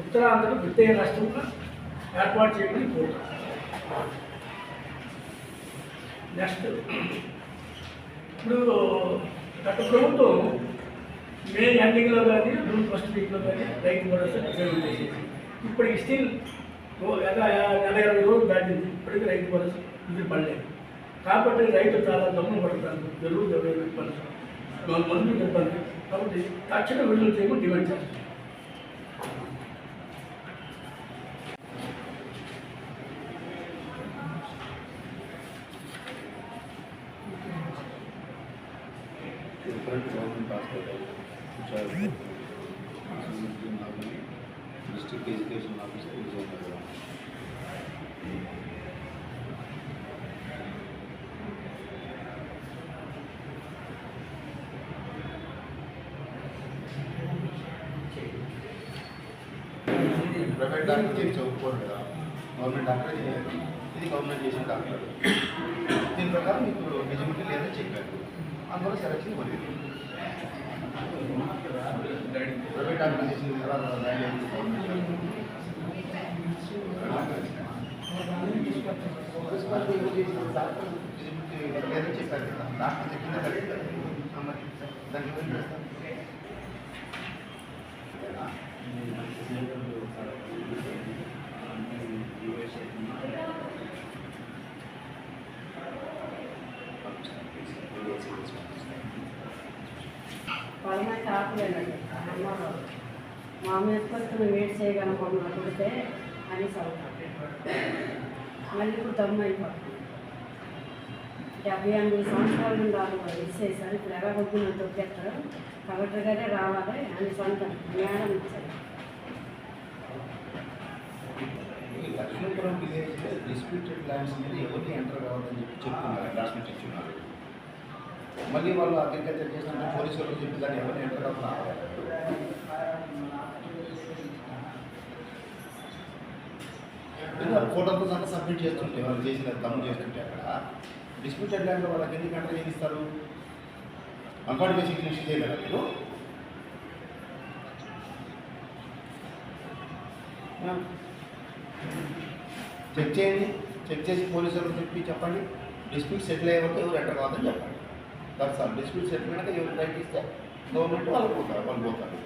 ఉత్తరాంధ్ర ప్రత్యేక రాష్ట్రంగా ఏర్పాటు చేయమని కోరుతాం. నెక్స్ట్, ఇప్పుడు గత ప్రభుత్వం మే ఎండింగ్లో కానీ జూన్ ఫస్ట్ వీక్లో కానీ రైతు భరోసా డిసైడ్ చేసేది. ఇప్పటికి స్టిల్ నెల 20 రోజులు దాటింది, ఇప్పటికీ రైతు భరోసా ఇది పడలేదు. కాబట్టి రైతు చాలా గమనం పడతారు, ఎరువు ఇబ్బంది, మందులు ఇబ్బంది. కాబట్టి తక్షణ విడుదల చేయమని డిమాండ్ చేస్తారు. Government hospital district education officer Vizianagaram. Private doctor చేసి చదువుకోరు కదా, గవర్నమెంట్ డాక్టర్ చేయాలి. ఇది గవర్నమెంట్ చేసిన డాక్టర్. దీని ప్రకారం మీకు ఎలిజిబిలిటీ లేదని చెప్పారు, అందువల్ల సెలక్షన్ పోలేదు. ప్రైవేట్ డాక్టర్ చేసిన తర్వాత లేదని చెప్పారు కదా, డాక్టర్ చెప్పిందా కరెక్ట్, దానికి ఏం చేస్తారు? పరమైన ఆపలేదండి. మా మేస్పత్తులు వేడి చేయగలం మమ్మల్ని కొడితే అని చదువుతాం. మళ్ళీ ఇప్పుడు దమ్ము అయిపోతుంది. 78 సంవత్సరాల నుండి వాళ్ళు ఇచ్చేసారు. ఇప్పుడు ఎలా కొద్దిన తొక్కేస్తారు. కలెక్టర్ గారే రావాలి అని సొంత జ్ఞానం ఇచ్చారు. లక్ష్మీపురం విలేజ్లో డిస్ప్యూటెడ్ ల్యాండ్స్ మీద ఎవరిని ఎంటర్ కావాలని చెప్తున్నారు, అడ్వాన్స్మెంట్ ఇచ్చున్నారు. మళ్ళీ వాళ్ళు అగ్రికల్చర్ చేసినట్టు పోలీసు వాళ్ళు చెప్పి దాన్ని ఎవరిని ఎంటర్ కావాలి. ఫోటోతో సహా సబ్మిట్ చేస్తుంటే వాళ్ళు చేసిన తమ్ము చేస్తుంటే అక్కడ డిస్ప్యూటెడ్ ల్యాండ్లో వాళ్ళకి ఎందుకు ఎంటర్ చేయిస్తారు? అన్పాటి బేసిక్ ఇష్యూ చేయగలరా మీరు? చెక్ చేయండి, చెక్ చేసి పోలీసు వాళ్ళకి చెప్పండి, డిస్ప్యూట్ సెటిల్ అయ్యే వరకు ఎవరు ఎంటర్ కావద్దని చెప్పండి. That's all. డిస్ప్యూట్ సెటిల్ అయినాక ఎవరు రైట్ ఇస్తే గవర్నమెంట్ వాళ్ళు పోతారు.